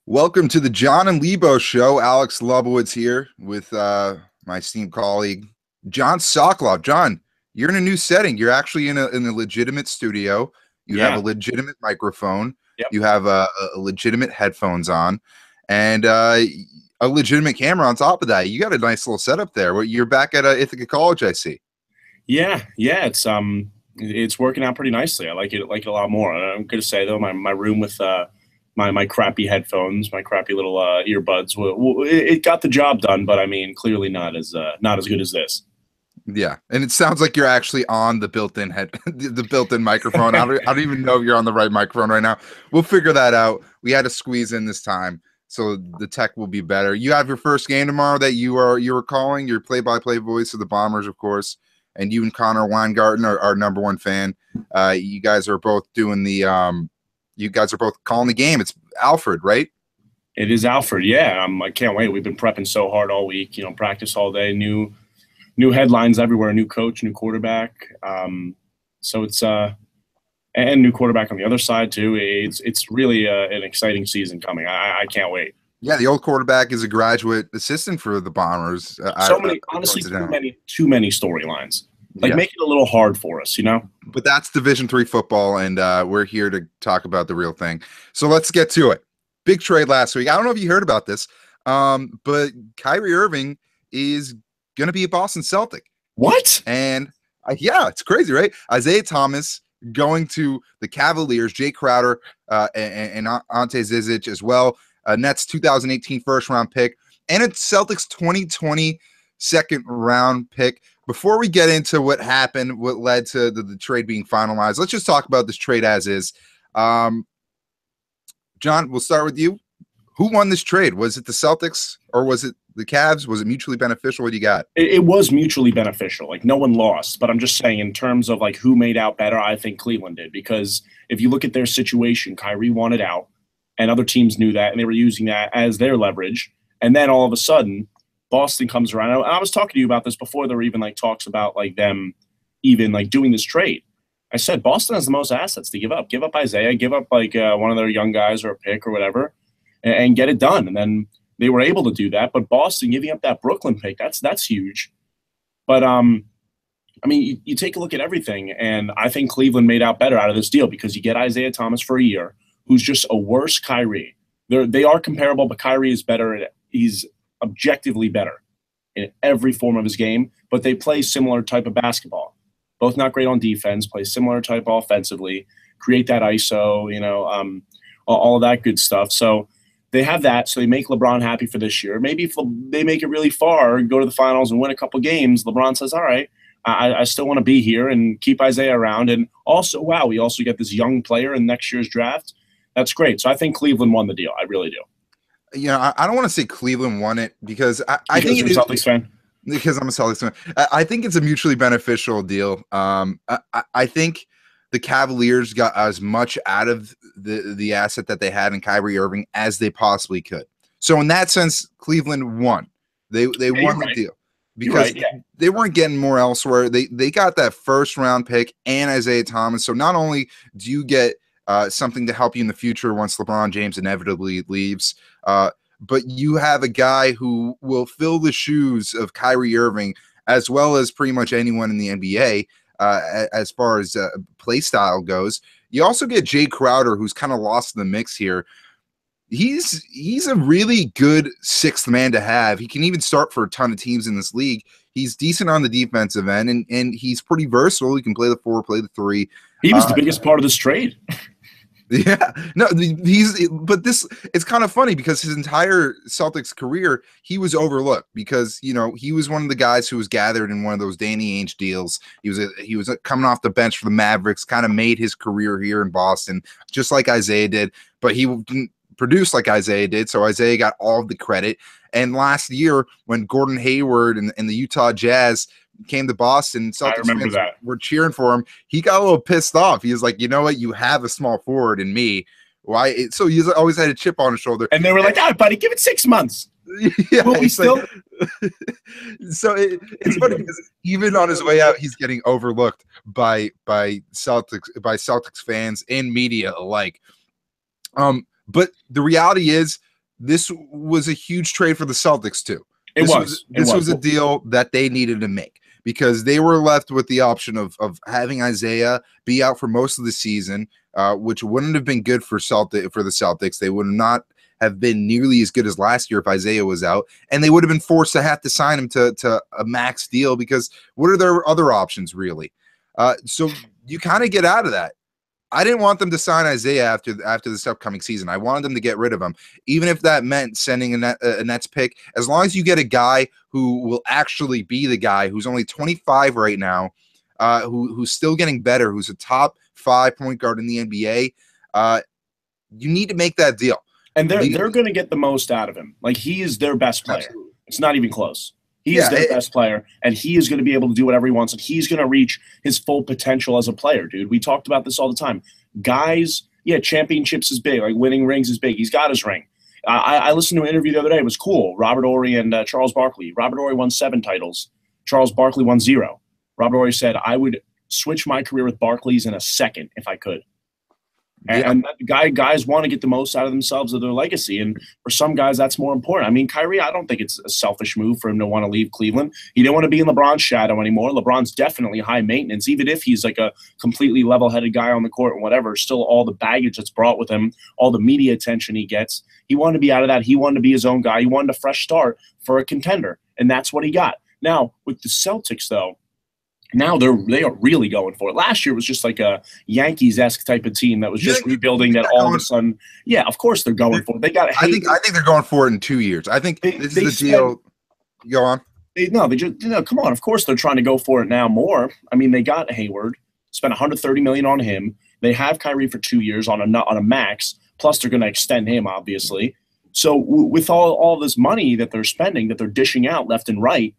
Welcome to the Jon and Lebo show. Alex Lubowitz here with my esteemed colleague, John Sokoloff. John, you're in a new setting. You're actually in a legitimate studio. You have a Yeah. legitimate microphone. Yep. You have a legitimate headphones on, and a legitimate camera on top of that. You got a nice little setup there. You're back at Ithaca College, I see. Yeah. It's working out pretty nicely. I like it a lot more. I'm gonna say though, my room with my crappy headphones, my crappy little earbuds, it got the job done. But I mean, clearly not as good as this. Yeah, and it sounds like you're actually on the built-in the built-in microphone. I don't even know if you're on the right microphone right now. We'll figure that out. We had to squeeze in this time, so the tech will be better. You have your first game tomorrow that you were calling, your play-by-play voice of the Bombers, of course, and you and Connor Weingarten are our number one fan. You guys are both doing you guys are both calling the game. It's Alfred, right? It is Alfred. Yeah, I can't wait. We've been prepping so hard all week. Practice all day. New headlines everywhere. New coach, new quarterback. So it's and new quarterback on the other side too. It's really an exciting season coming. I can't wait. Yeah, the old quarterback is a graduate assistant for the Bombers. Honestly, too many storylines. Yeah. Make it a little hard for us, But that's Division III football, and we're here to talk about the real thing. So let's get to it. Big trade last week. I don't know if you heard about this, but Kyrie Irving is going to be a Boston Celtic. What? And yeah, it's crazy, right? Isaiah Thomas going to the Cavaliers, Jay Crowder and Ante Zizic as well. Nets 2018 first-round pick, and a Celtics 2020 second-round pick. Before we get into what happened, what led to the trade being finalized, let's just talk about this trade as is. John, we'll start with you. Who won this trade? Was it the Celtics or was it the Cavs? Was it mutually beneficial? What do you got? It was mutually beneficial. No one lost. But I'm just saying, in terms of who made out better, I think Cleveland did. Because if you look at their situation, Kyrie wanted out, and other teams knew that, and they were using that as their leverage. And then all of a sudden, Boston comes around. And I was talking to you about this before there were even talks about them even doing this trade. I said Boston has the most assets to give up. Give up Isaiah, give up one of their young guys or a pick or whatever, and get it done. And then they were able to do that. But Boston giving up that Brooklyn pick, that's huge. But you take a look at everything, and I think Cleveland made out better out of this deal because you get Isaiah Thomas for a year, who's just a worse Kyrie. They are comparable, but Kyrie is better. He's objectively better in every form of his game, but they play similar type of basketball. Both not great on defense, play similar type offensively, create that ISO, all of that good stuff. So they have that, so they make LeBron happy for this year. Maybe if they make it really far, go to the finals and win a couple games, LeBron says, all right, I still want to be here and keep Isaiah around. And also, wow, we also get this young player in next year's draft. That's great. So I think Cleveland won the deal. I really do. I don't want to say Cleveland won it because I think you're a Celtics fan. Because I'm a Celtics fan. I think it's a mutually beneficial deal. I think the Cavaliers got as much out of the asset that they had in Kyrie Irving as they possibly could. So in that sense, Cleveland won. They won the deal because they weren't getting more elsewhere. They got that first round pick and Isaiah Thomas. So not only do you get something to help you in the future once LeBron James inevitably leaves, but you have a guy who will fill the shoes of Kyrie Irving as well as pretty much anyone in the NBA as far as play style goes. You also get Jay Crowder, who's kind of lost in the mix here. He's a really good sixth man to have. He can even start for a ton of teams in this league. He's decent on the defensive end, and he's pretty versatile. He can play the 4, play the 3. He was the biggest part of this trade. Yeah, no, it's kind of funny because his entire Celtics career, he was overlooked because, he was one of the guys who was gathered in one of those Danny Ainge deals. He was coming off the bench for the Mavericks, kind of made his career here in Boston, just like Isaiah did, but he didn't produce like Isaiah did. So Isaiah got all of the credit. And last year when Gordon Hayward and the Utah Jazz came to Boston, Celtics fans were cheering for him. He got a little pissed off. He was like, you know what? You have a small forward in me. Why? So he's always had a chip on his shoulder. And they were like, buddy, give it 6 months. Yeah, will we still? So it's funny because even on his way out, he's getting overlooked by Celtics fans and media alike. But the reality is this was a huge trade for the Celtics too. It was a deal that they needed to make because they were left with the option of having Isaiah be out for most of the season, which wouldn't have been good for the Celtics. They would not have been nearly as good as last year if Isaiah was out, and they would have been forced to have to sign him to a max deal because what are their other options really? So you kind of get out of that. I didn't want them to sign Isaiah after this upcoming season. I wanted them to get rid of him, even if that meant sending a Nets pick. As long as you get a guy who will actually be the guy who's only 25 right now, who's still getting better, who's a top 5 point guard in the NBA, you need to make that deal. And they're going to get the most out of him. Like, he is their best player. Absolutely. It's not even close. He is their best player, and he is going to be able to do whatever he wants, and he's going to reach his full potential as a player, dude. We talked about this all the time. Guys, championships is big. Like, winning rings is big. He's got his ring. I listened to an interview the other day. It was cool. Robert Horry and Charles Barkley. Robert Horry won 7 titles. Charles Barkley won 0. Robert Horry said, I would switch my career with Barkley's in a second if I could. And guys want to get the most out of themselves, of their legacy. And for some guys, that's more important. I mean, Kyrie, I don't think it's a selfish move for him to want to leave Cleveland. He didn't want to be in LeBron's shadow anymore. LeBron's definitely high maintenance, even if he's like a completely level-headed guy on the court and whatever. Still all the baggage that's brought with him, all the media attention he gets. He wanted to be out of that. He wanted to be his own guy. He wanted a fresh start for a contender, and that's what he got. Now, with the Celtics, though, now they are really going for it. Last year was just like a Yankees-esque type of team that was just rebuilding. That all of a sudden, of course they're going for it. They got. I think they're going for it in 2 years. I think this is the deal. Go on. Come on. Of course they're trying to go for it now more. I mean, they got Hayward, spent $130 million on him. They have Kyrie for 2 years on a max. Plus they're going to extend him, obviously. So with all this money that they're spending, that they're dishing out left and right.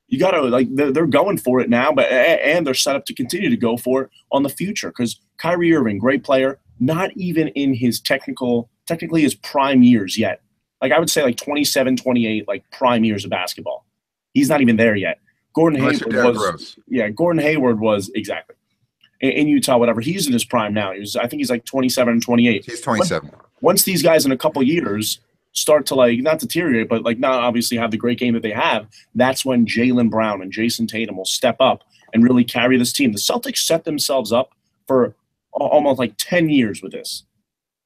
You got to they're going for it now, and they're set up to continue to go for it on the future because Kyrie Irving, great player, not even in his technically his prime years yet. Like I would say 27, 28, like prime years of basketball. He's not even there yet. Gordon Hayward was exactly in Utah, whatever. He's in his prime now. I think he's like 27 and 28. He's 27. Once these guys in a couple years start to not deteriorate, but not obviously have the great game that they have, that's when Jaylen Brown and Jason Tatum will step up and really carry this team. The Celtics set themselves up for almost 10 years with this.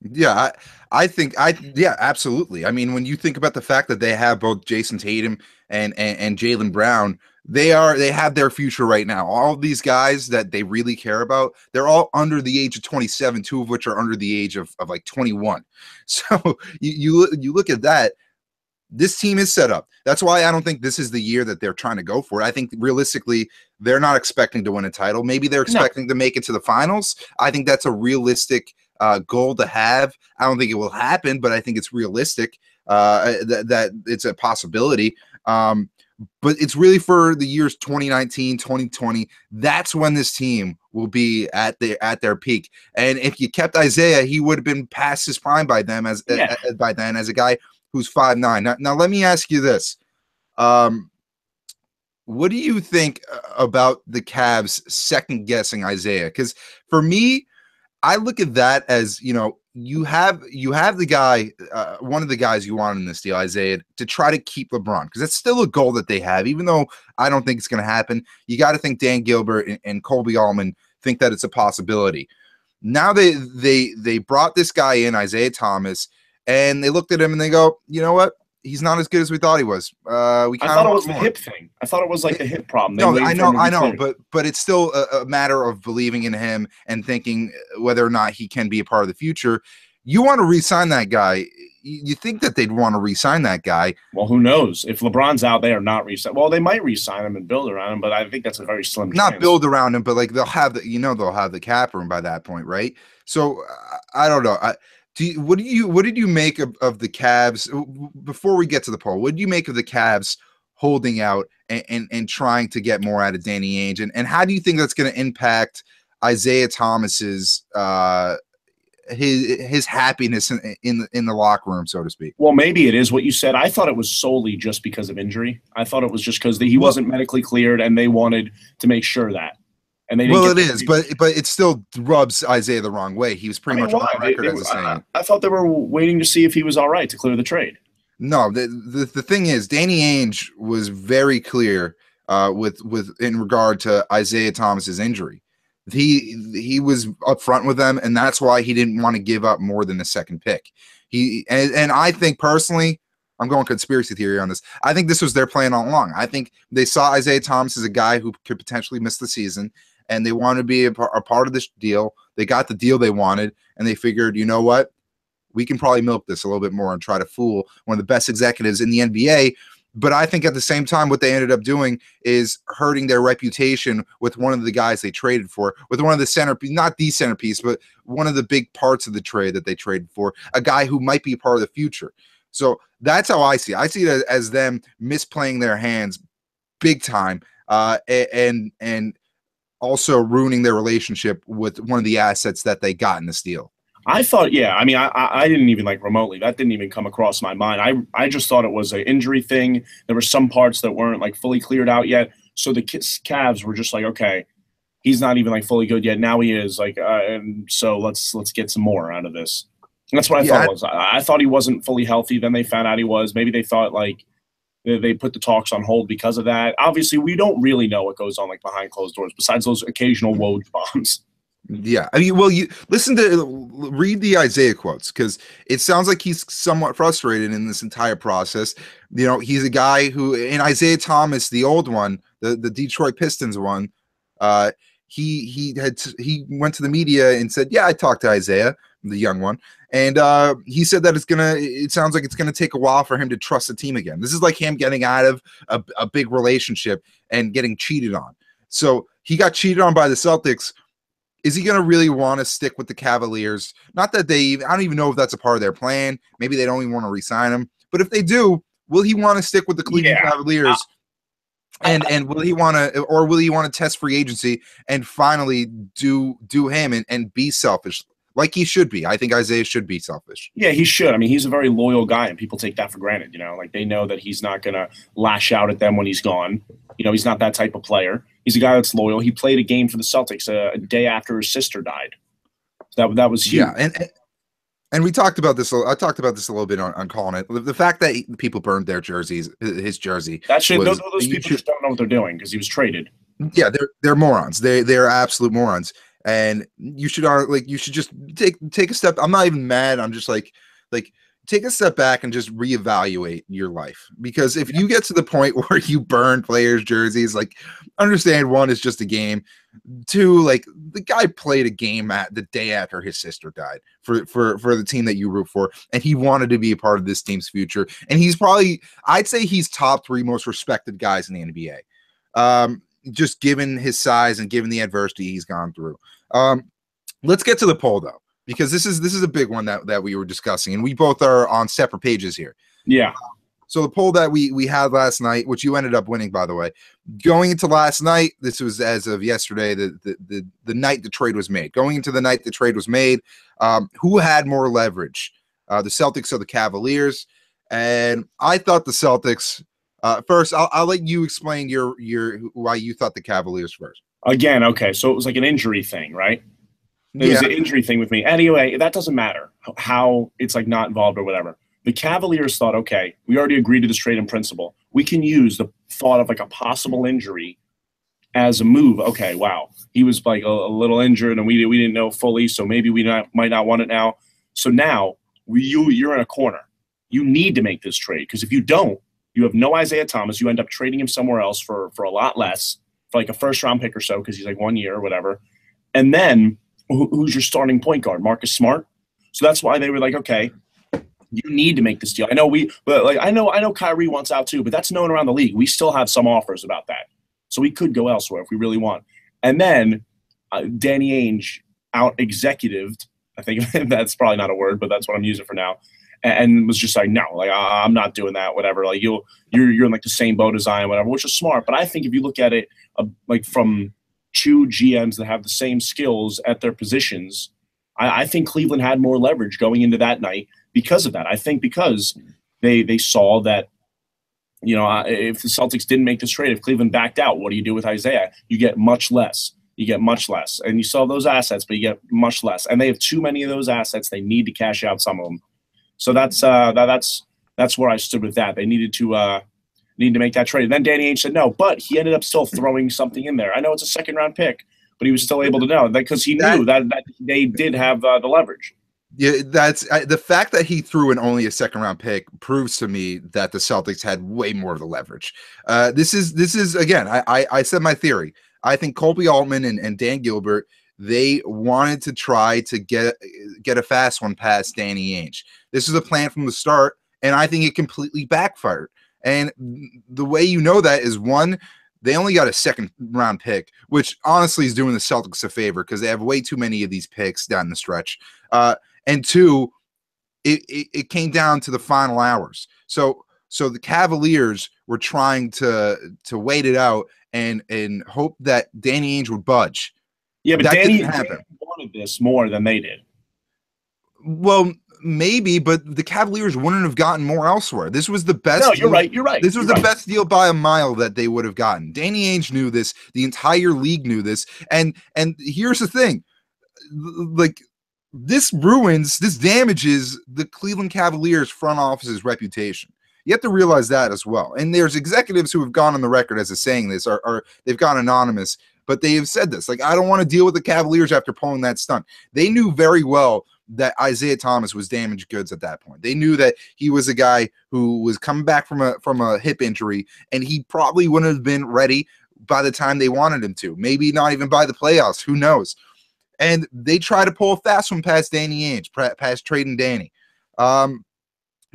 Yeah, I think absolutely. I mean, when you think about the fact that they have both Jason Tatum and Jaylen Brown, they have their future right now. All of these guys that they really care about, they're all under the age of 27, 2 of which are under the age of 21. So you look at that. This team is set up. That's why I don't think this is the year that they're trying to go for it. I think realistically, they're not expecting to win a title. Maybe they're expecting to make it to the finals. I think that's a realistic goal to have. I don't think it will happen, but I think it's realistic that it's a possibility. But it's really for the years 2019, 2020. That's when this team will be at their peak. And if you kept Isaiah, he would have been past his prime by then as a guy who's 5'9". Now let me ask you this. What do you think about the Cavs second guessing Isaiah? Because for me, I look at that as, you have the guy, one of the guys you want in this deal, Isaiah, to try to keep LeBron, because it's still a goal that they have, even though I don't think it's going to happen. You got to think Dan Gilbert and Colby Allman think that it's a possibility. Now they brought this guy in, Isaiah Thomas, and they looked at him and they go, you know what? He's not as good as we thought he was. I thought it was the hip thing. I thought it was like a hip problem. I know, but it's still a matter of believing in him and thinking whether or not he can be a part of the future. You want to re-sign that guy. You think that they'd want to re-sign that guy. Well, who knows? If LeBron's out, they are not re-sign. Well, they might re-sign him and build around him, but I think that's a very slim chance. Not build around him, but they'll have they'll have the cap room by that point, right? So I don't know. What did you make of the Cavs before we get to the poll? What did you make of the Cavs holding out and trying to get more out of Danny Ainge? And how do you think that's going to impact Isaiah Thomas's his happiness in the locker room, so to speak? Well, maybe it is what you said. I thought it was solely just because of injury. I thought it was just because he wasn't medically cleared, and they wanted to make sure that. and they didn't Well, get it is, but it still rubs Isaiah the wrong way. He was pretty much why? on record as a saying. I thought they were waiting to see if he was all right to clear the trade. No, the thing is, Danny Ainge was very clear with in regard to Isaiah Thomas's injury. He was upfront with them, and that's why he didn't want to give up more than the second pick. And I think personally, I'm going conspiracy theory on this. I think this was their plan all along. I think they saw Isaiah Thomas as a guy who could potentially miss the season, and they wanted to be a part of this deal. They got the deal they wanted, and they figured, you know what? We can probably milk this a little bit more and try to fool one of the best executives in the NBA. But I think at the same time, what they ended up doing is hurting their reputation with one of the guys they traded for, with one of the centerpiece, not the centerpiece, but one of the big parts of the trade that they traded for, a guy who might be part of the future. So that's how I see it. I see it as them misplaying their hands big time, and also ruining their relationship with one of the assets that they got in this deal. I thought, yeah, I mean, I didn't even like remotely. That didn't even come across my mind. I just thought it was an injury thing. There were some parts that weren't like fully cleared out yet. So the Cavs were just like, okay, he's not even like fully good yet. Now he is like, and so let's get some more out of this. And that's what I thought it was. I thought he wasn't fully healthy. Then they found out he was. Maybe they thought like they put the talks on hold because of that. Obviously, we don't really know what goes on like behind closed doors besides those occasional Woj bombs. Yeah, I mean, well, you read the Isaiah quotes because it sounds like he's somewhat frustrated in this entire process. You know, he's a guy who, in Isaiah Thomas, the old one, the Detroit Pistons one, he went to the media and said, "Yeah, I talked to Isaiah, the young one," and he said that it sounds like it's gonna take a while for him to trust the team again. This is like him getting out of a big relationship and getting cheated on. So he got cheated on by the Celtics. Is he going to really want to stick with the Cavaliers? Not that I don't even know if that's a part of their plan. Maybe they don't even want to re-sign him. But if they do, will he want to stick with the Cleveland Cavaliers? And will he want to, or will he want to test free agency and finally do him and be selfish like he should be? I think Isaiah should be selfish. Yeah, he should. I mean, he's a very loyal guy, and people take that for granted. You know, like they know that he's not going to lash out at them when he's gone. You know, he's not that type of player. He's a guy that's loyal. He played a game for the Celtics a day after his sister died. So that was huge. Yeah, and we talked about this. I talked about this a little bit on calling it. The fact that people burned their jerseys, his jersey. Those people just don't know what they're doing because he was traded. Yeah, they're morons. They're absolute morons. And you should just take a step. I'm not even mad. I'm just like take a step back and just reevaluate your life. Because if you get to the point where you burn players' jerseys, like, understand, one, is just a game. Two, like, the guy played a game at the day after his sister died for the team that you root for, and he wanted to be a part of this team's future. And he's probably, I'd say he's top 3 most respected guys in the NBA. Just given his size and given the adversity he's gone through. Let's get to the poll though, because this is a big one that we were discussing, and we both are on separate pages here. Yeah. So the poll that we had last night, which you ended up winning, by the way, going into last night, this was as of yesterday, the night the trade was made. Going into the night the trade was made, who had more leverage, the Celtics or the Cavaliers? And I thought the Celtics. First, I'll let you explain your why you thought the Cavaliers first. Again, okay, so it was like an injury thing, right? It was an injury thing with me. Anyway, that doesn't matter how it's like not involved or whatever. The Cavaliers thought, okay, we already agreed to this trade in principle. We can use the thought of like a possible injury as a move. Okay, wow, he was like a little injured and we didn't know fully, so maybe we might not want it now. So now you're in a corner. You need to make this trade because if you don't, you have no Isaiah Thomas. You end up trading him somewhere else for a lot less, for like a first-round pick or so, because he's like 1 year or whatever. And then who's your starting point guard? Marcus Smart. So that's why they were like, okay, you need to make this deal. I know Kyrie wants out too, but that's known around the league. We still have some offers about that. So we could go elsewhere if we really want. And then Danny Ainge out-executived, I think that's probably not a word, but that's what I'm using for now, and was just like, no, like I'm not doing that, whatever. Like you're in like the same boat as I am, whatever, which is smart. But I think if you look at it like from two GMs that have the same skills at their positions, I think Cleveland had more leverage going into that night because of that. I think because they saw that, you know, if the Celtics didn't make this trade, if Cleveland backed out, what do you do with Isaiah? You get much less. you get much less. And you sell those assets, but you get much less. And they have too many of those assets. They need to cash out some of them. So that's where I stood with that. They needed to make that trade. And then Danny Ainge said no, but he ended up still throwing something in there. I know it's a second-round pick, but he was still able to know because he knew that they did have the leverage. Yeah, that's the fact that he threw in only a second-round pick proves to me that the Celtics had way more of the leverage. This is again, I said my theory. I think Colby Altman and Dan Gilbert, they wanted to try to get a fast one past Danny Ainge. This is a plan from the start, and I think it completely backfired. And the way you know that is, one, they only got a second-round pick, which honestly is doing the Celtics a favor because they have way too many of these picks down the stretch. And two, it came down to the final hours. So the Cavaliers were trying to wait it out and hope that Danny Ainge would budge. Yeah, but that Danny didn't happen. Wanted this more than they did. Well, maybe, but the Cavaliers wouldn't have gotten more elsewhere. This was the best. No, you're right. You're right. This was the best deal by a mile that they would have gotten. Danny Ainge knew this. The entire league knew this. And here's the thing, like, this damages the Cleveland Cavaliers front office's reputation. You have to realize that as well. And there's executives who have gone on the record as saying this, or they've gone anonymous, but they have said this. Like, I don't want to deal with the Cavaliers after pulling that stunt. They knew very well that Isaiah Thomas was damaged goods at that point. They knew that he was a guy who was coming back from a hip injury, and he probably wouldn't have been ready by the time they wanted him to. Maybe not even by the playoffs. Who knows? And they try to pull a fast one past Danny Ainge, past trading Danny.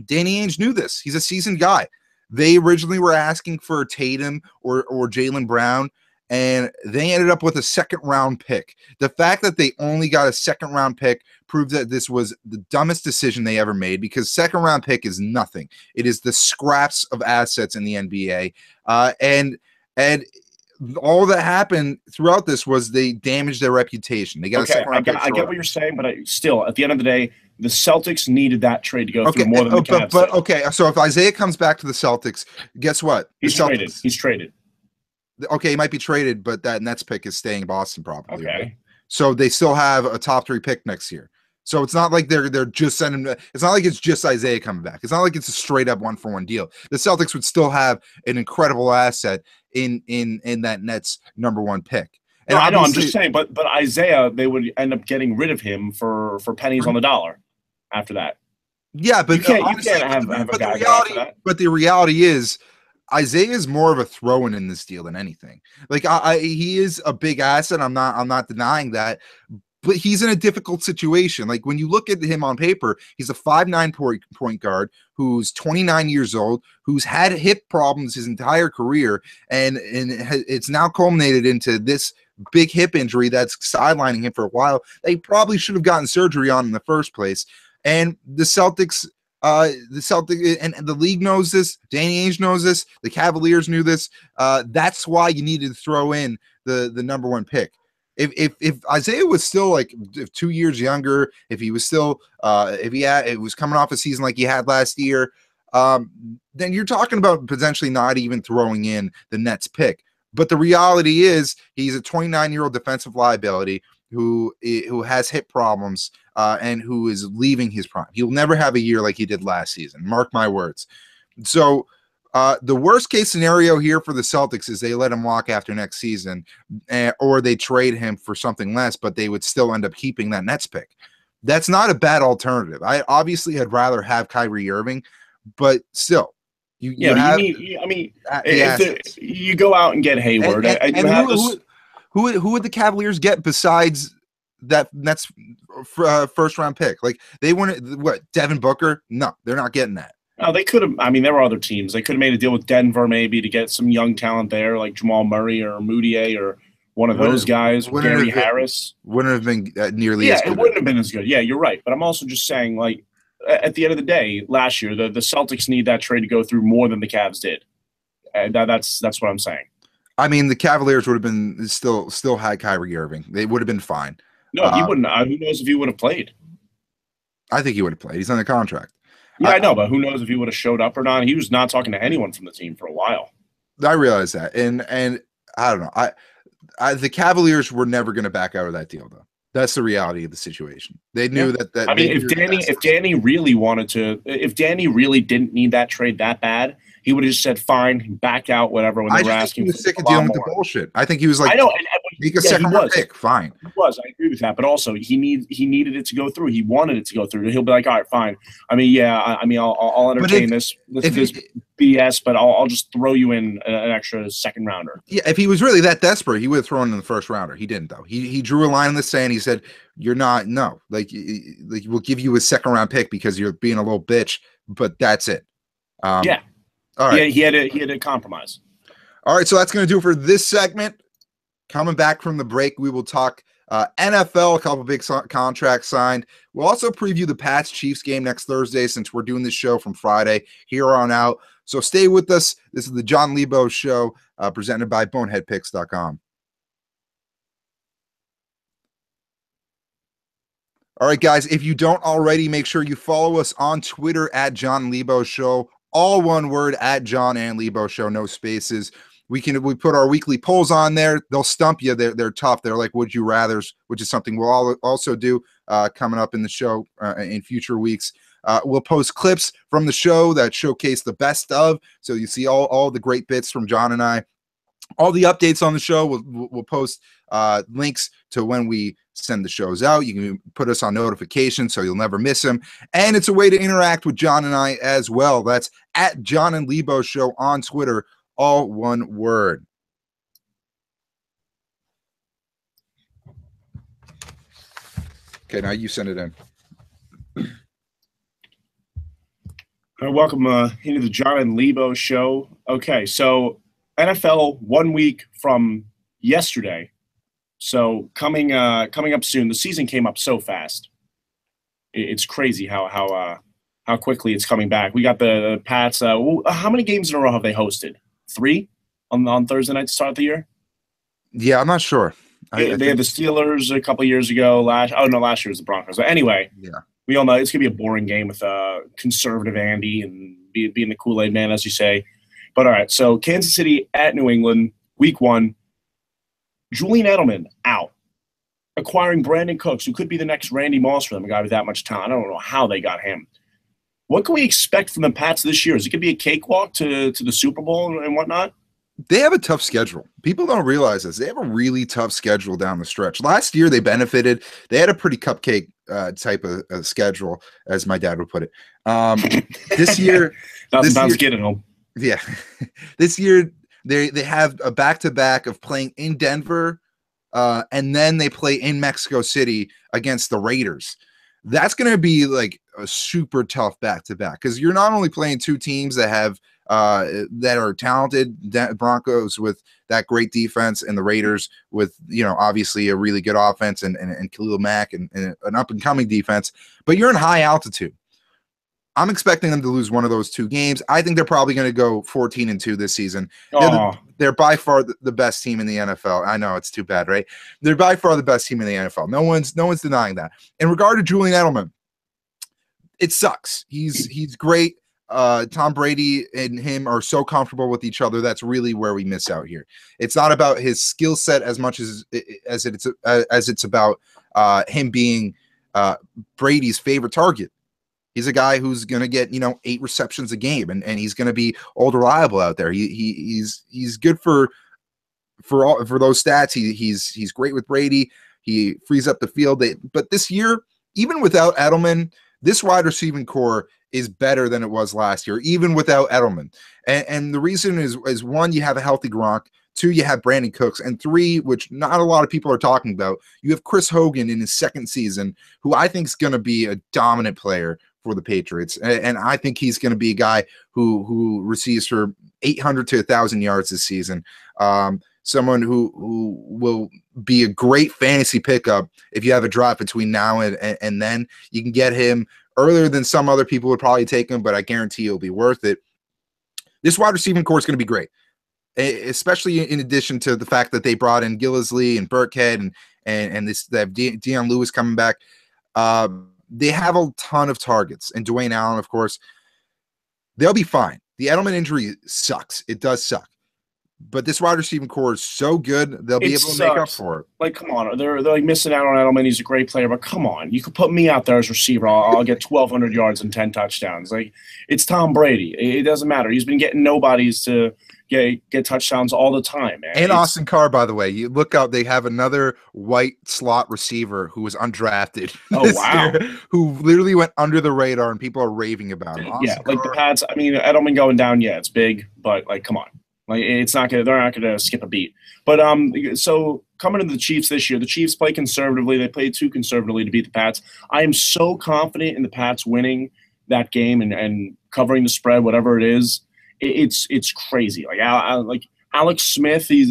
Danny Ainge knew this. He's a seasoned guy. They originally were asking for Tatum or Jaylen Brown, and they ended up with a second-round pick. The fact that they only got a second-round pick proves that this was the dumbest decision they ever made, because second-round pick is nothing. It is the scraps of assets in the NBA. And all that happened throughout this was they damaged their reputation. They got a second-round pick. I get what you're saying, but still, at the end of the day, the Celtics needed that trade to go through more than the Cavs. But okay, so if Isaiah comes back to the Celtics, guess what? He's traded. He's traded. Okay, he might be traded, but that Nets pick is staying in Boston probably. Okay. Right? So they still have a top 3 pick next year. So it's not like they're just sending. It's not like it's just Isaiah coming back. It's not like it's a straight up 1-for-1 deal. The Celtics would still have an incredible asset in that Nets #1 pick. And I know. I'm just saying, but Isaiah, they would end up getting rid of him for pennies on the dollar after that. Yeah, but you can't have a guy after that. But the reality is, Isaiah is more of a throw-in in this deal than anything. Like, he is a big asset. I'm not denying that. But he's in a difficult situation. Like, when you look at him on paper, he's a 5'9" point guard who's 29 years old, who's had hip problems his entire career, and it's now culminated into this big hip injury that's sidelining him for a while. They probably should have gotten surgery on in the first place. And the Celtics and the league knows this. Danny Ainge knows this. The Cavaliers knew this. That's why you needed to throw in the #1 pick. If Isaiah was still like 2 years younger, if he was still it was coming off a season like he had last year, then you're talking about potentially not even throwing in the Nets pick. But the reality is, he's a 29-year-old defensive liability who has hip problems and who is leaving his prime. He'll never have a year like he did last season. Mark my words. So the worst case scenario here for the Celtics is they let him walk after next season, or they trade him for something less, but they would still end up keeping that Nets pick. That's not a bad alternative. I obviously had rather have Kyrie Irving, but still, you go out and get Hayward. Who would the Cavaliers get besides that Nets first round pick? Like, they wouldn't. What, Devin Booker? No, they're not getting that. No, they could have. I mean, there were other teams. They could have made a deal with Denver maybe to get some young talent there, like Jamal Murray or Moutier or one of those guys. Gary Harris wouldn't have been nearly as good. Yeah, it wouldn't have been as good. Yeah, you're right. But I'm also just saying, like, at the end of the day, last year the Celtics need that trade to go through more than the Cavs did. And that's what I'm saying. I mean, the Cavaliers would have been still had Kyrie Irving. They would have been fine. No, he wouldn't. Who knows if he would have played? I think he would have played. He's under contract. Yeah, I know, but who knows if he would have showed up or not? He was not talking to anyone from the team for a while. I realize that, and I don't know. The Cavaliers were never going to back out of that deal, though. That's the reality of the situation. They knew that. I mean, if Danny really wanted to, if Danny really didn't need that trade that bad, he would have just said, "Fine, back out, whatever." When they were asking, he was sick of dealing with the bullshit. I think he was like, "I know, make a second round pick, fine." He was. I agree with that, but also he needed it to go through. He wanted it to go through. He'll be like, "All right, fine." I mean, I'll entertain this BS, but I'll just throw you in an extra second rounder. Yeah, if he was really that desperate, he would have thrown in the first rounder. He didn't, though. He drew a line in the sand. He said, "You're not. No, like we'll give you a second round pick because you're being a little bitch, but that's it." Yeah. All right. He had a compromise. All right, so that's going to do it for this segment. Coming back from the break, we will talk NFL, a couple big contracts signed. We'll also preview the Pats-Chiefs game next Thursday since we're doing this show from Friday here on out. So stay with us. This is the Jon and Lebo Show presented by BoneheadPicks.com. All right, guys, if you don't already, make sure you follow us on Twitter at Jon and Lebo Show. All one word, at Jon and Lebo Show, no spaces. We put our weekly polls on there. They'll stump you. They're tough. They're like would you rathers, which is something we'll also do coming up in the show in future weeks. We'll post clips from the show that showcase the best of. So you see all the great bits from Jon and I. All the updates on the show. We'll post links to when we send the shows out. You can put us on notifications so you'll never miss them. And it's a way to interact with Jon and I as well. That's at Jon and Lebo Show on Twitter. All one word. Okay, now you send it in. All right, welcome into the Jon and Lebo Show. Okay, so NFL 1 week from yesterday. So coming up soon. The season came up so fast. It's crazy how quickly it's coming back. We got the Pats. How many games in a row have they hosted? 3 on Thursday night to start the year? Yeah, I'm not sure. They had the Steelers a couple years ago. Last year was the Broncos. But anyway, yeah, we all know it's going to be a boring game with conservative Andy and being the Kool-Aid man, as you say. But all right, so Kansas City at New England, week 1. Julian Edelman out. Acquiring Brandon Cooks, who could be the next Randy Moss for them, a guy with that much talent. I don't know how they got him. What can we expect from the Pats this year? Is it going to be a cakewalk to the Super Bowl and whatnot? They have a tough schedule. People don't realize this. They have a really tough schedule down the stretch. Last year, they benefited. They had a pretty cupcake type of schedule, as my dad would put it. This year, get it home. Yeah, this year they have a back-to-back of playing in Denver, and then they play in Mexico City against the Raiders. That's going to be like a super tough back-to-back because you're not only playing two teams that have that are talented, Broncos with that great defense and the Raiders with, obviously a really good offense and Khalil Mack and an up-and-coming defense, but you're in high altitude. I'm expecting them to lose one of those 2 games. I think they're probably going to go 14-2 this season. They're by far the best team in the NFL. I know it's too bad, right? They're by far the best team in the NFL. No one's denying that. In regard to Julian Edelman, it sucks. He's great. Tom Brady and him are so comfortable with each other. That's really where we miss out here. It's not about his skill set as much as it's about him being Brady's favorite target. He's a guy who's going to get, 8 receptions a game, and he's going to be old reliable out there. He's good for those stats. He's great with Brady. He frees up the field. But this year, even without Edelman, this wide receiving core is better than it was last year, even without Edelman. And the reason is 1, you have a healthy Gronk. 2, you have Brandon Cooks. And 3, which not a lot of people are talking about, you have Chris Hogan in his second season, who I think is going to be a dominant player for the Patriots. And I think he's going to be a guy who receives for 800 to 1,000 yards this season. Someone who will be a great fantasy pickup if you have a draft between now and then. You can get him earlier than some other people would probably take him, but I guarantee it'll be worth it. This wide receiving core is going to be great, especially in addition to the fact that they brought in Gillislee and Burkhead and they have Deion Lewis coming back. They have a ton of targets, and Dwayne Allen, of course. They'll be fine. The Edelman injury sucks. It does suck. But this wide receiving core is so good, they'll be able to make up for it. Like, come on. They're like missing out on Edelman. He's a great player, but come on. You could put me out there as receiver. I'll get 1,200 yards and 10 touchdowns. Like, it's Tom Brady. It doesn't matter. He's been getting nobodies to get touchdowns all the time, man. And Austin Carr, by the way. You look out, they have another white slot receiver who was undrafted this year, who literally went under the radar, and people are raving about him. Yeah, like the Pats. I mean, Edelman going down, yeah, it's big, but, like, come on. Like, it's not gonna. They're not gonna skip a beat. But so coming to the Chiefs this year, the Chiefs play conservatively. They played too conservatively to beat the Pats. I am so confident in the Pats winning that game and covering the spread, whatever it is. It's crazy. Like Alex Smith, he's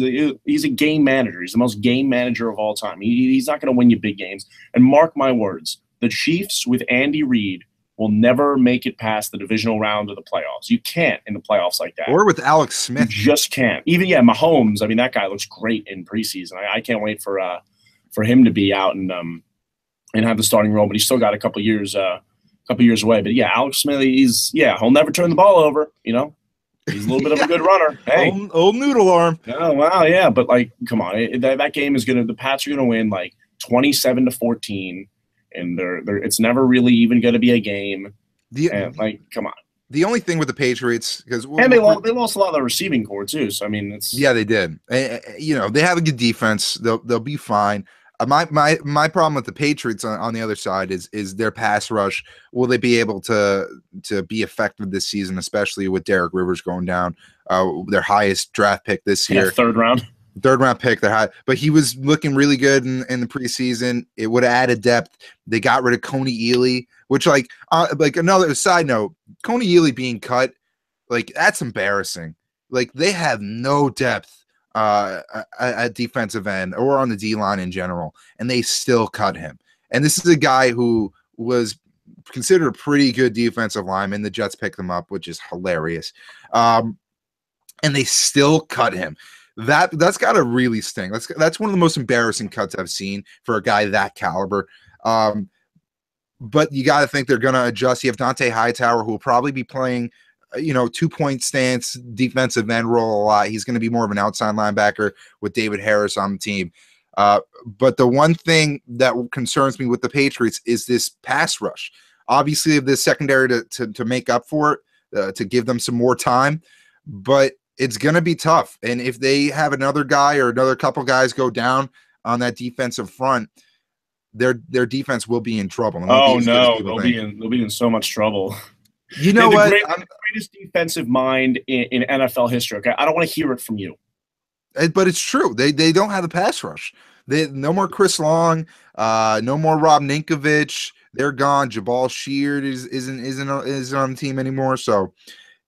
a game manager. He's the most game manager of all time. He's not gonna win you big games. And mark my words, the Chiefs with Andy Reid will never make it past the divisional round of the playoffs. You can't in the playoffs like that. Or with Alex Smith. You just can't. Even, Mahomes, I mean, that guy looks great in preseason. I can't wait for him to be out and have the starting role, but he's still got a couple years away. But, yeah, Alex Smith, he'll never turn the ball over, you know. He's a little bit of a good runner. Hey. Old noodle arm. Oh, wow, yeah. But, like, come on. That game is the Pats are going to win, like, 27-14. And it's never really even going to be a game. Come on. The only thing with the Patriots, because they lost a lot of the receiving core too. So I mean, they did. They have a good defense. They'll be fine. My problem with the Patriots on the other side is their pass rush. Will they be able to be effective this season, especially with Derek Rivers going down, their highest draft pick this year, third round pick, but he was looking really good in the preseason. It would have added depth. They got rid of Coney Ealy, which like another side note, Coney Ealy being cut, like that's embarrassing. Like they have no depth at defensive end or on the D line in general, and they still cut him. And this is a guy who was considered a pretty good defensive lineman. The Jets picked him up, which is hilarious. And they still cut him. That's got to really sting. That's one of the most embarrassing cuts I've seen for a guy that caliber. But you got to think they're going to adjust. You have Dante Hightower, who will probably be playing, 2-point stance, defensive end role a lot. He's going to be more of an outside linebacker with David Harris on the team. But the one thing that concerns me with the Patriots is this pass rush. Obviously, the secondary to make up for it, to give them some more time. But it's going to be tough. And if they have another guy or another couple guys go down on that defensive front, their defense will be in trouble. They'll be in so much trouble. You know what? The greatest defensive mind in NFL history. Okay, I don't want to hear it from you. But it's true. They don't have a pass rush. No more Chris Long. No more Rob Ninkovich. They're gone. Jabal Sheard isn't on the team anymore. So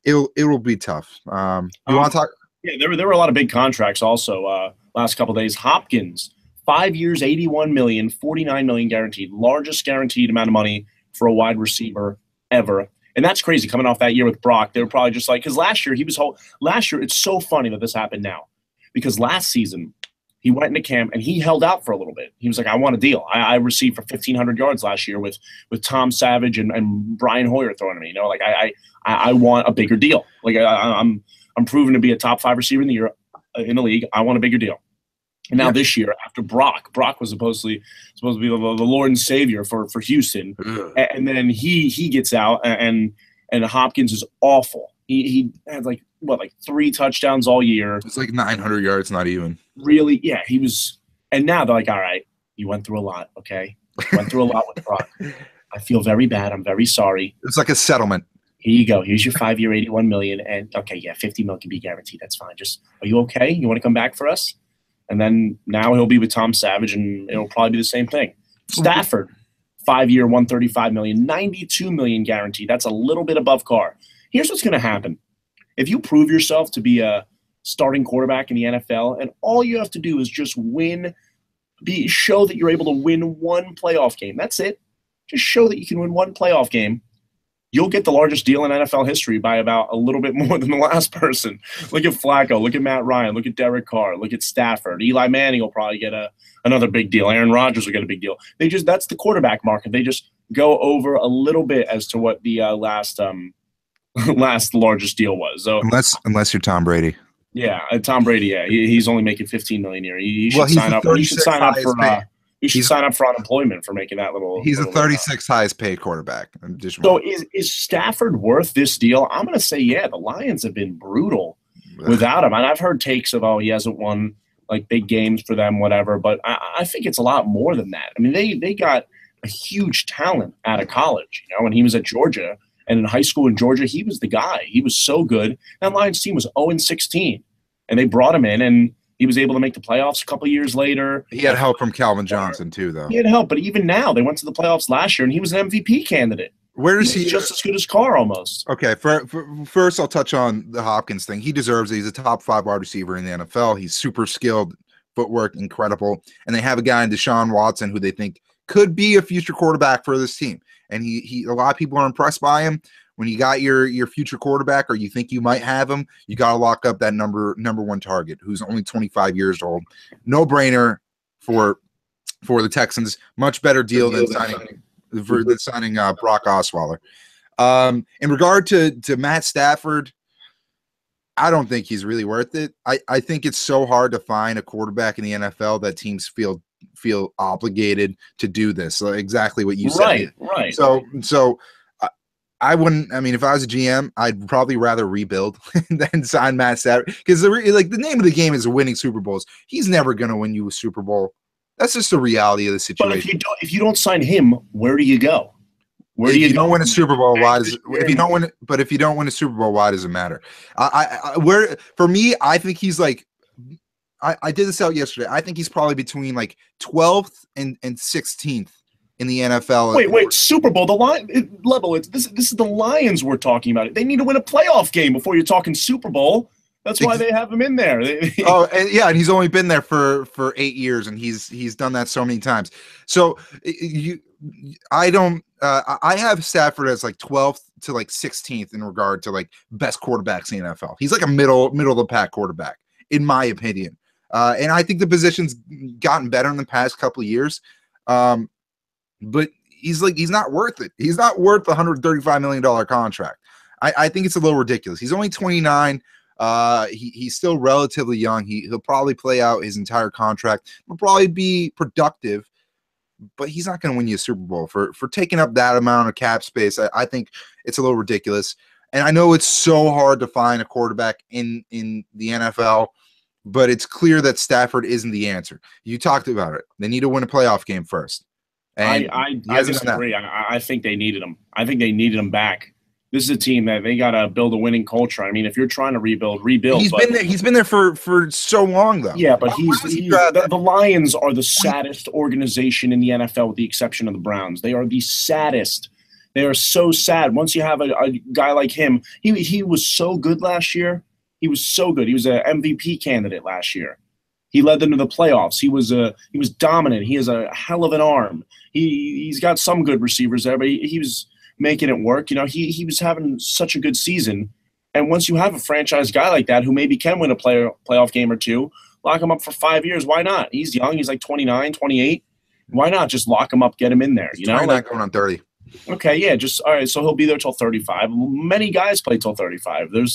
it will be tough. You want to talk? Yeah, there were a lot of big contracts also last couple of days. Hopkins, 5 years, $81 million, $49 million guaranteed, largest guaranteed amount of money for a wide receiver ever. And that's crazy coming off that year with Brock. They were probably just like, because last year it's so funny that this happened now, because last season he went into camp and he held out for a little bit. He was like, I want a deal. I received for 1,500 yards last year with Tom Savage and Brian Hoyer throwing me. Like I want a bigger deal. Like I'm proven to be a top 5 receiver in the league. I want a bigger deal. And now this year, after Brock was supposed to be the Lord and Savior for Houston, and then he gets out, and Hopkins is awful. He had like 3 touchdowns all year. It's like 900 yards, not even. Really, yeah, he was. And now they're like, all right, you went through a lot, okay? You went through a lot with Brock. I feel very bad. I'm very sorry. It's like a settlement. Here you go. Here's your 5 year, $81 million, and okay, yeah, $50 million can be guaranteed. That's fine. Just, are you okay? You want to come back for us? And then now he'll be with Tom Savage, and it'll probably be the same thing. Stafford, 5 year, $135 million, $92 million guaranteed. That's a little bit above Carr. Here's what's going to happen. If you prove yourself to be a starting quarterback in the NFL, and all you have to do is just show that you're able to win one playoff game. That's it. Just show that you can win one playoff game. You'll get the largest deal in NFL history by about a little bit more than the last person. Look at Flacco. Look at Matt Ryan. Look at Derek Carr. Look at Stafford. Eli Manning will probably get another big deal. Aaron Rodgers will get a big deal. That's the quarterback market. They just go over a little bit as to what the last largest deal was. So unless you're Tom Brady. Yeah, Tom Brady. Yeah, he's only making 15 million a year. He Well, should he's sign the up, and he should 36th sign up for. highest paid. He should sign up for unemployment for making that little. He's the little bit. 36th highest paid quarterback. Just So is Stafford worth this deal? I'm going to say yeah. The Lions have been brutal without him, and I've heard takes of he hasn't won like big games for them, whatever. But I think it's a lot more than that. I mean, they got a huge talent out of college, when he was at Georgia and in high school in Georgia, he was the guy. He was so good. That Lions team was 0-16, and they brought him in, and he was able to make the playoffs a couple of years later. He had help from Calvin Johnson too, though. He had help, but even now, they went to the playoffs last year, and he was an MVP candidate. Where is he? Just as good as Carr, almost. Okay, first I'll touch on the Hopkins thing. He deserves it. He's a top 5 wide receiver in the NFL. He's super skilled, footwork incredible, and they have a guy in Deshaun Watson who they think could be a future quarterback for this team. And he a lot of people are impressed by him. When you got your future quarterback, or you think you might have him, you got to lock up that number 1 target, who's only 25 years old. No brainer for the Texans. Much better deal than signing Brock Osweiler. In regard to Matt Stafford, I don't think he's really worth it. I think it's so hard to find a quarterback in the NFL that teams feel obligated to do this. So exactly what you said. Right. So I wouldn't. I mean, if I was a GM, I'd probably rather rebuild than sign Matt Stafford, because the name of the game is winning Super Bowls. He's never going to win you a Super Bowl. That's just the reality of the situation. But if you don't sign him, where do you go? If you don't win a Super Bowl, why does if you don't win a Super Bowl, why does it matter? For me, I think he's like, I did this out yesterday. I think he's probably between like 12th and 16th in the NFL. Wait, Super Bowl, this is the Lions we're talking about. They need to win a playoff game before you're talking Super Bowl. That's why they have him in there. And he's only been there for 8 years, and he's done that so many times. So I have Stafford as like 12th to like 16th in regard to like best quarterbacks in the NFL. He's like a middle of the pack quarterback, in my opinion. And I think the position's gotten better in the past couple of years. But he's not worth it. He's not worth the $135 million contract. I think it's a little ridiculous. He's only 29. He's still relatively young. He'll probably play out his entire contract. He'll probably be productive, but he's not going to win you a Super Bowl for taking up that amount of cap space. I think it's a little ridiculous. And I know it's so hard to find a quarterback in the NFL, but it's clear that Stafford isn't the answer. You talked about it. They need to win a playoff game first. And I disagree. I think they needed him. I think they needed him back. This is a team that they got to build a winning culture. I mean, if you're trying to rebuild. He's been there for so long, though. Yeah, but the Lions are the saddest organization in the NFL, with the exception of the Browns. They are the saddest. They are so sad. Once you have a guy like him, he was so good last year. He was so good. He was an MVP candidate last year. He led them to the playoffs. He was dominant. He has a hell of an arm. He's got some good receivers there, but he was making it work. He was having such a good season. And once you have a franchise guy like that who maybe can win a playoff game or two, lock him up for 5 years. Why not? He's young. He's like 29, 28. Why not just lock him up, get him in there? Going on 30. Okay, yeah, all right. So he'll be there till 35. Many guys play till 35. There are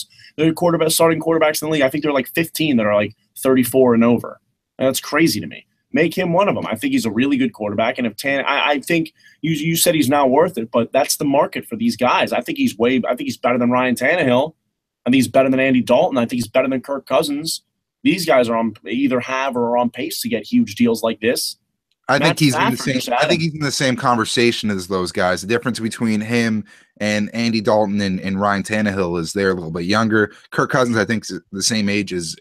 starting quarterbacks in the league. I think there are like 15 that are like 34 and over. And that's crazy to me. Make him one of them. I think he's a really good quarterback. And I think you said he's not worth it, but that's the market for these guys. I think he's better than Ryan Tannehill. I think he's better than Andy Dalton. I think he's better than Kirk Cousins. These guys are either have or are on pace to get huge deals like this. I think he's in the same conversation as those guys. The difference between him and Andy Dalton and Ryan Tannehill is they're a little bit younger. Kirk Cousins, I think, is the same age as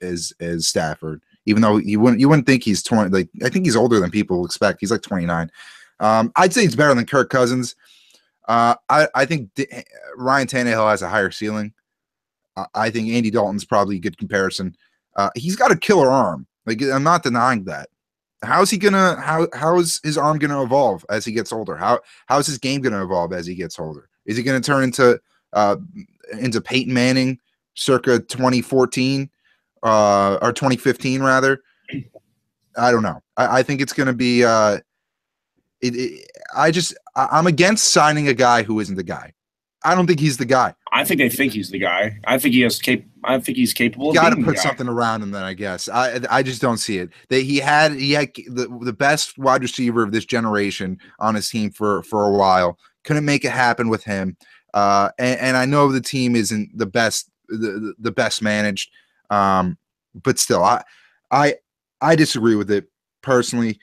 Stafford, even though you wouldn't think he's 20. Like, I think he's older than people expect. He's like 29. I'd say he's better than Kirk Cousins. I think Ryan Tannehill has a higher ceiling. I think Andy Dalton's probably a good comparison. He's got a killer arm. Like, I'm not denying that. How is his arm gonna evolve as he gets older? How is his game gonna evolve as he gets older? Is he gonna turn into Peyton Manning circa 2014 or 2015 rather? I don't know. I think it's gonna be. I'm against signing a guy who isn't the guy. I don't think he's the guy. I think they think he's the guy. I think he has I think he's capable. Got of to being put the guy. something around him. Then I guess I just don't see it. That he had the best wide receiver of this generation on his team for a while. Couldn't make it happen with him. And I know the team isn't the best the best managed, but still, I disagree with it personally.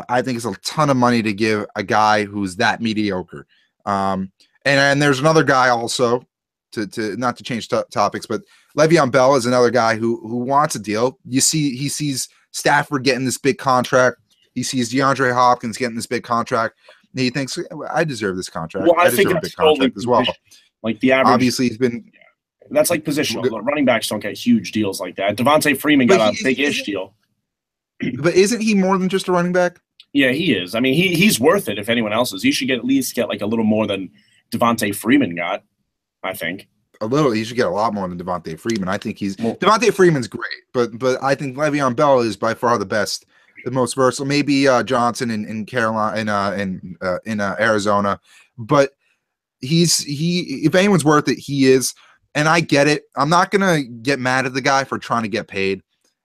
I think it's a ton of money to give a guy who's that mediocre. And there's another guy also to not to change topics, but Le'Veon Bell is another guy who wants a deal. He sees Stafford getting this big contract. He sees DeAndre Hopkins getting this big contract. And he thinks, I deserve this contract. Well, I deserve think a big contract as well. Like the average, obviously he's been. That's like positional. The running backs don't get huge deals like that. Devontae Freeman got a big-ish deal. But isn't he more than just a running back? Yeah, he is. I mean, he's worth it if anyone else is. He should at least get like a little more than Devontae Freeman got, I think. A little. He should get a lot more than Devontae Freeman. I think Devontae Freeman's great, but I think Le'Veon Bell is by far the best, the most versatile. Maybe Johnson in Carolina in Arizona, but if anyone's worth it, he is. And I get it. I'm not gonna get mad at the guy for trying to get paid.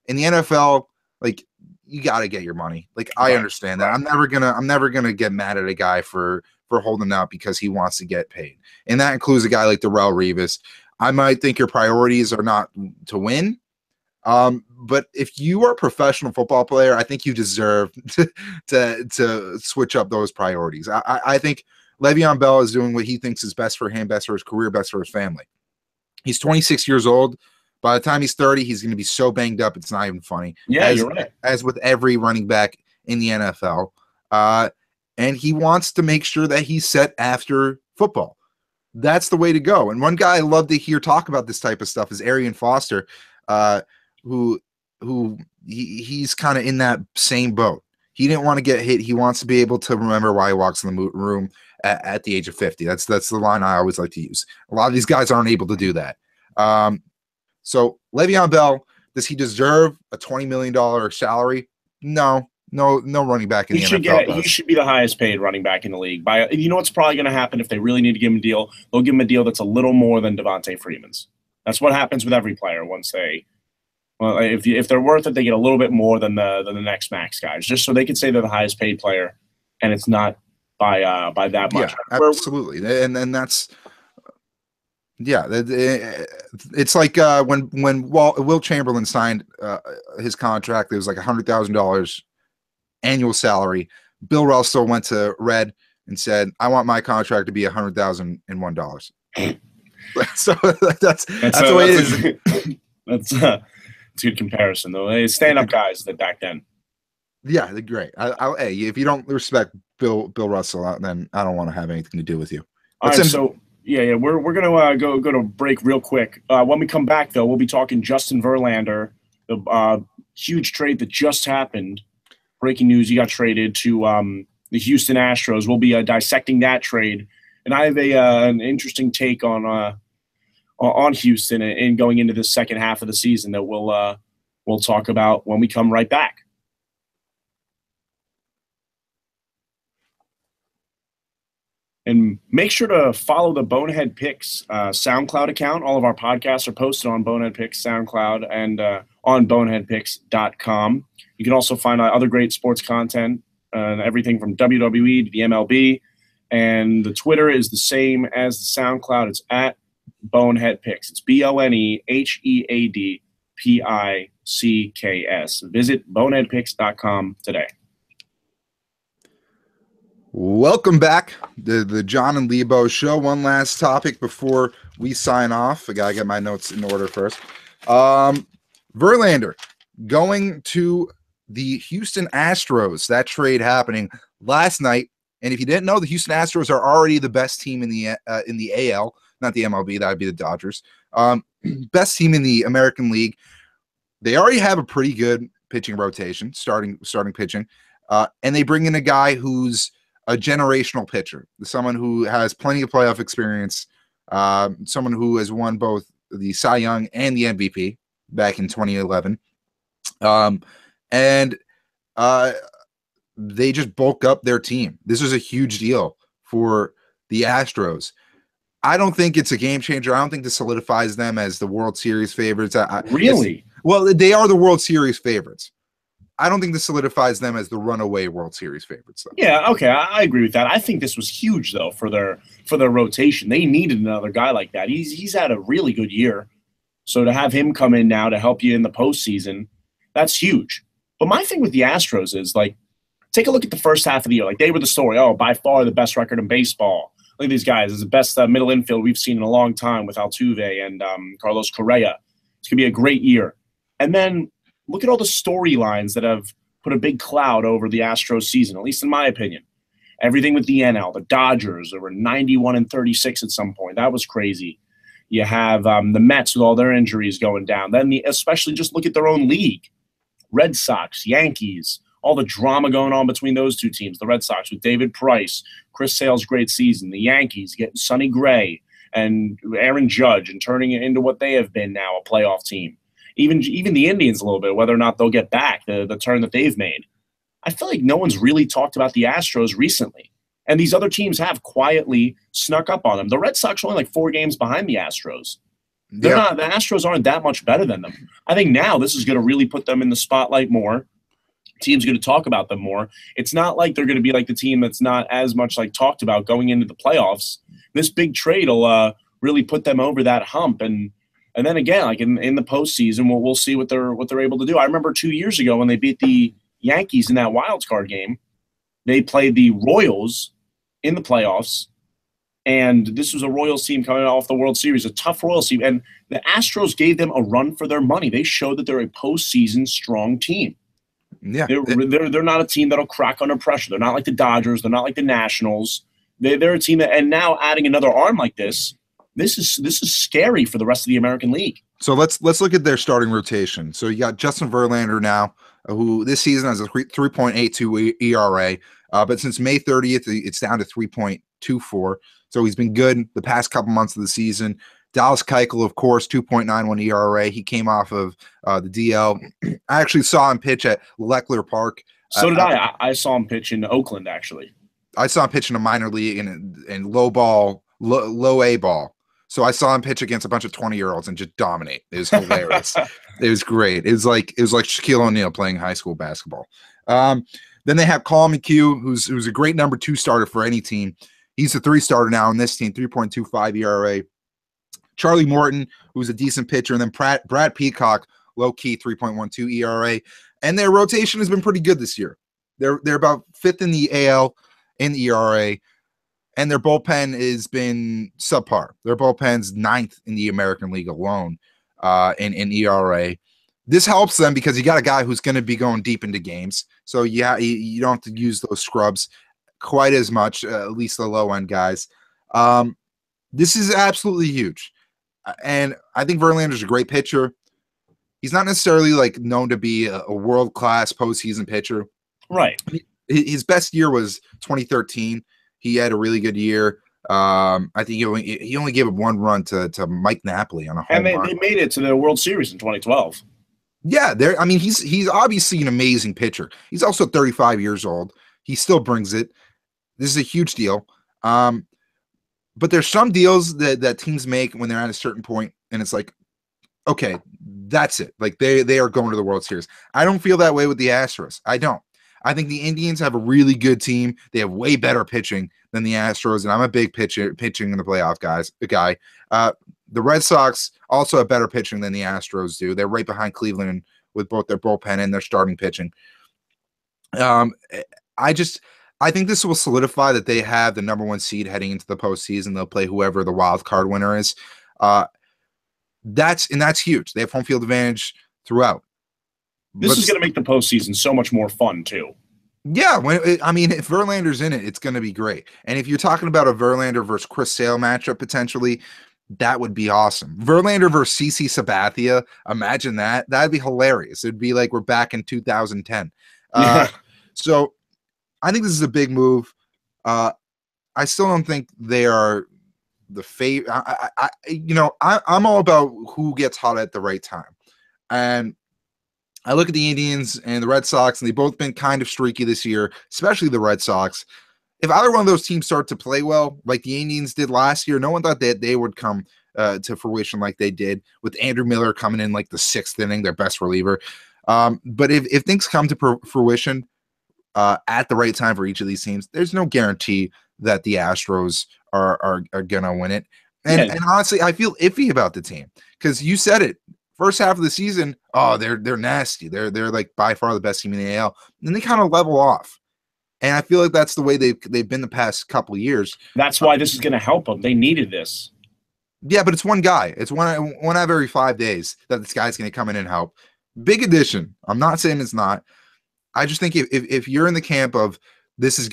In the NFL, like, you got to get your money. Like, I understand that. I'm never gonna get mad at a guy for holding out because he wants to get paid. And that includes a guy like Darrelle Revis. I might think your priorities are not to win. But if you are a professional football player, I think you deserve to switch up those priorities. I think Le'Veon Bell is doing what he thinks is best for him, best for his career, best for his family. He's 26 years old. By the time he's 30, he's going to be so banged up, it's not even funny. Yeah, you're right. As with every running back in the NFL. And he wants to make sure that he's set after football. That's the way to go. And one guy I love to hear talk about this type of stuff is Arian Foster, he's kind of in that same boat. He didn't want to get hit. He wants to be able to remember why he walks in the room at the age of 50. That's the line I always like to use. A lot of these guys aren't able to do that. So Le'Veon Bell, does he deserve a $20 million salary? No running back in the NFL. He should be the highest paid running back in the league. You know what's probably going to happen if they really need to give him a deal? They'll give him a deal that's a little more than Devontae Freeman's. That's what happens with every player once if they're worth it, they get a little bit more than the next max guys, just so they can say they're the highest paid player, and it's not by that much. Yeah, absolutely, and that's. Yeah, it's like when Will Chamberlain signed his contract, it was like $100,000 annual salary. Bill Russell went to Red and said, "I want my contract to be $100,001." So that's the way it is. That's a good comparison, though. They stand-up guys that back then. Yeah, they're great. Hey, if you don't respect Bill Russell, then I don't want to have anything to do with you. All right, so. Yeah, we're gonna go to break real quick. When we come back, though, we'll be talking Justin Verlander, the huge trade that just happened. Breaking news: he got traded to the Houston Astros. We'll be dissecting that trade, and I have an interesting take on Houston and going into the second half of the season that we'll talk about when we come right back. And make sure to follow the Bonehead Picks SoundCloud account. All of our podcasts are posted on Bonehead Picks SoundCloud and on boneheadpicks.com. You can also find other great sports content, everything from WWE to the MLB. And the Twitter is the same as the SoundCloud. It's at Bonehead Picks. It's BONEHEADPICKS. Visit boneheadpicks.com today. Welcome back to the Jon and Lebo show. One last topic before we sign off. I gotta get my notes in order first. Verlander going to the Houston Astros. That trade happening last night. And if you didn't know, the Houston Astros are already the best team in the AL, not the MLB. That would be the Dodgers. Best team in the American League. They already have a pretty good pitching rotation, starting pitching, and they bring in a guy who's a generational pitcher, someone who has plenty of playoff experience, someone who has won both the Cy Young and the MVP back in 2011. And they just bulk up their team. This is a huge deal for the Astros. I don't think it's a game changer. I don't think this solidifies them as the World Series favorites. Really? Well, they are the World Series favorites. I don't think this solidifies them as the runaway World Series favorites, though. Yeah, okay, I agree with that. I think this was huge though for their rotation. They needed another guy like that. He's had a really good year, so to have him come in now to help you in the postseason, that's huge. But my thing with the Astros is like, take a look at the first half of the year. Like they were the story. Oh, by far the best record in baseball. Look at these guys. It's the best middle infield we've seen in a long time with Altuve and Carlos Correa. It's gonna be a great year. And then look at all the storylines that have put a big cloud over the Astros season, at least in my opinion. Everything with the NL, the Dodgers, they were 91-36 at some point. That was crazy. You have the Mets with all their injuries going down. Then especially just look at their own league. Red Sox, Yankees, all the drama going on between those two teams. The Red Sox with David Price, Chris Sale's great season. The Yankees getting Sonny Gray and Aaron Judge and turning it into what they have been now, a playoff team. Even the Indians a little bit, whether or not they'll get back the turn that they've made. I feel like no one's really talked about the Astros recently. And these other teams have quietly snuck up on them. The Red Sox are only like 4 games behind the Astros. The Astros aren't that much better than them. I think now this is going to really put them in the spotlight more. Teams going to talk about them more. It's not like they're going to be like the team that's not as much like talked about going into the playoffs. This big trade will really put them over that hump. And then again, like in the postseason, we'll see what they're able to do. I remember 2 years ago when they beat the Yankees in that wild card game. They played the Royals in the playoffs, and this was a Royals team coming off the World Series, a tough Royals team, and the Astros gave them a run for their money. They showed that they're a postseason strong team. Yeah, they're not a team that'll crack under pressure. They're not like the Dodgers. They're not like the Nationals. They're a team that, and now adding another arm like this is scary for the rest of the American League. So let's look at their starting rotation. So you got Justin Verlander now, who this season has a 3.82 ERA, but since May 30th, it's down to 3.24. So he's been good the past couple months of the season. Dallas Keuchel, of course, 2.91 ERA. He came off of the DL. I actually saw him pitch at Leckler Park. So did I. I saw him pitch in Oakland, actually. I saw him pitch in a minor league in low A ball. So I saw him pitch against a bunch of 20-year-olds and just dominate. It was hilarious. It was great. It was like Shaquille O'Neal playing high school basketball. Then they have Colin McHugh, who's a great number 2 starter for any team. He's a 3 starter now on this team, 3.25 ERA. Charlie Morton, who's a decent pitcher, and then Brad Peacock, low-key 3.12 ERA. And their rotation has been pretty good this year. They're about 5th in the AL in ERA, and their bullpen has been subpar. Their bullpen's 9th in the American League alone in ERA. This helps them because you got a guy who's going to be going deep into games. So yeah, you don't have to use those scrubs quite as much, at least the low-end guys. This is absolutely huge. And I think Verlander's a great pitcher. He's not necessarily like known to be a world-class postseason pitcher. Right. His best year was 2013. He had a really good year. I think he only gave up 1 run to Mike Napoli on a home run. They made it to the World Series in 2012. Yeah, he's obviously an amazing pitcher. He's also 35 years old. He still brings it. This is a huge deal. But there's some deals that teams make when they're at a certain point, and it's like, okay, that's it. Like they are going to the World Series. I don't feel that way with the Astros. I don't. I think the Indians have a really good team. They have way better pitching than the Astros, and I'm a big pitching in the playoff guy. The Red Sox also have better pitching than the Astros do. They're right behind Cleveland with both their bullpen and their starting pitching. I think this will solidify that they have the number 1 seed heading into the postseason. They'll play whoever the wild card winner is. That's huge. They have home field advantage throughout. This is going to make the postseason so much more fun too. Yeah, if Verlander's in it, it's going to be great. And if you're talking about a Verlander versus Chris Sale matchup potentially, that would be awesome. Verlander versus CC Sabathia, imagine that. That'd be hilarious. It'd be like we're back in 2010. So I think this is a big move. I still don't think they are the favorite. I'm all about who gets hot at the right time. And I look at the Indians and the Red Sox, and they've both been kind of streaky this year, especially the Red Sox. if either one of those teams start to play well, like the Indians did last year, no one thought that they would come to fruition like they did, with Andrew Miller coming in like the 6th inning, their best reliever. But if things come to fruition at the right time for each of these teams, there's no guarantee that the Astros are gonna win it. And honestly, I feel iffy about the team, because you said it. First half of the season, they're nasty. They're like by far the best team in the AL. And then they kind of level off. And I feel like that's the way they've been the past couple of years. That's why this is going to help them. They needed this. Yeah, but it's one guy. It's one out of every 5 days that this guy's going to come in and help. Big addition. I'm not saying it's not. I just think if you're in the camp of this is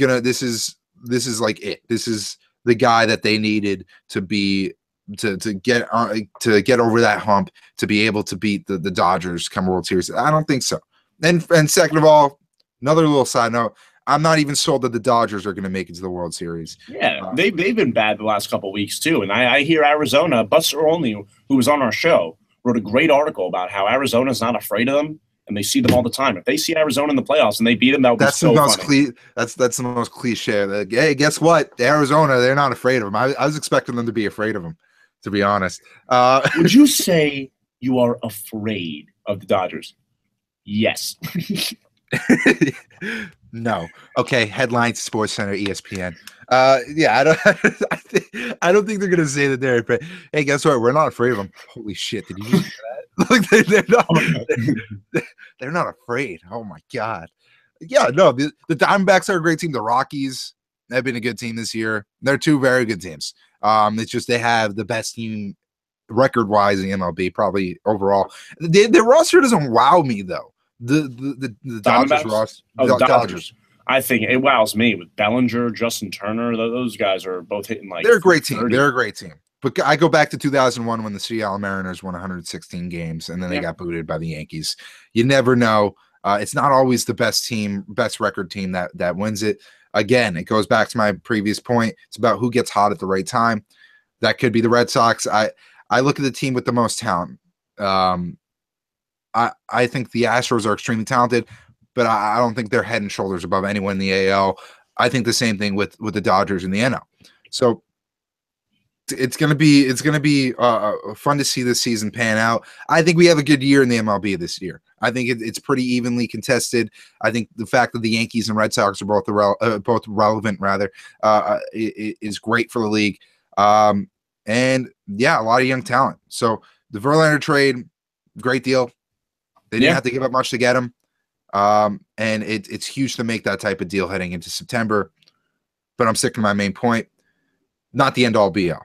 like it. This is the guy that they needed to be to get over that hump, to be able to beat the Dodgers come World Series. I don't think so. And second of all, another little side note, I'm not even sold that the Dodgers are going to make it to the World Series. Yeah, they've been bad the last couple of weeks too. And I hear Arizona, Buster Olney, who was on our show, wrote a great article about how Arizona's not afraid of them, and they see them all the time. If they see Arizona in the playoffs and they beat them, that would be so funny. That's the most cliche. Like, hey, guess what? Arizona, they're not afraid of them. I was expecting them to be afraid of them, to be honest. Would you say you are afraid of the Dodgers? Yes. No. Okay. Headlines, Sports Center, ESPN. Yeah, I don't think they're gonna say that they're afraid. Hey, guess what? We're not afraid of them. Holy shit! Did you just hear that? They're not afraid. Oh my god. Yeah, no. The Diamondbacks are a great team. The Rockies have been a good team this year. They're 2 very good teams. It's just they have the best team record-wise in MLB, probably overall. The roster doesn't wow me though. The Dodgers roster. Dodgers. I think it wows me with Bellinger, Justin Turner. Those guys are both hitting like. They're a great team. 30. They're a great team. But I go back to 2001 when the Seattle Mariners won 116 games and then they got booted by the Yankees. You never know. It's not always the best record team that wins it. Again, it goes back to my previous point. It's about who gets hot at the right time. That could be the Red Sox. I look at the team with the most talent. I think the Astros are extremely talented, but I don't think they're head and shoulders above anyone in the AL. I think the same thing with the Dodgers in the NL. So it's gonna be fun to see this season pan out. I think we have a good year in the MLB this year. I think it's pretty evenly contested. I think the fact that the Yankees and Red Sox are both relevant is great for the league. And yeah, a lot of young talent. So the Verlander trade, great deal. They didn't have to give up much to get him. And it's huge to make that type of deal heading into September. But I'm sticking to my main point. Not the end-all be-all.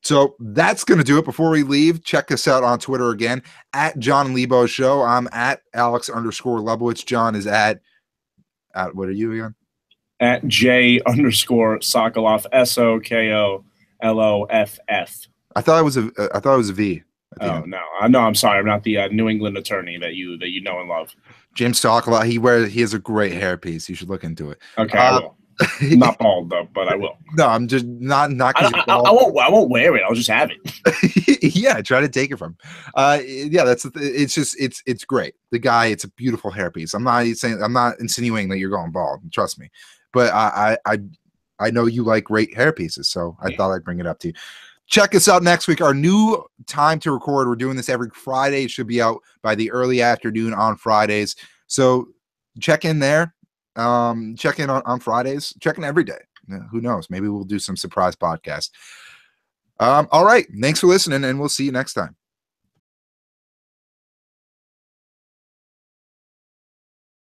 So that's going to do it. Before we leave, check us out on Twitter again, at Jon and Lebo Show. I'm at Alex_Lebowitz. John is at what are you again? At J_Sokoloff, SOKOLOFF. I thought it was a V. Oh no, I'm sorry. I'm not the New England attorney that you know and love. Jim Sokoloff. He has a great hairpiece. You should look into it. Okay, I will. Not bald though, but I will. No, I'm just not. I won't wear it. I'll just have it. Yeah, try to take it from. Yeah, it's great. The guy, it's a beautiful hairpiece. I'm not insinuating that you're going bald. Trust me, but I know you like great hairpieces, so I thought I'd bring it up to you. Check us out next week. Our new time to record. We're doing this every Friday. It should be out by the early afternoon on Fridays. So check in there. Check in on Fridays. Check in every day. Who knows? Maybe we'll do some surprise podcast. All right. Thanks for listening, and we'll see you next time.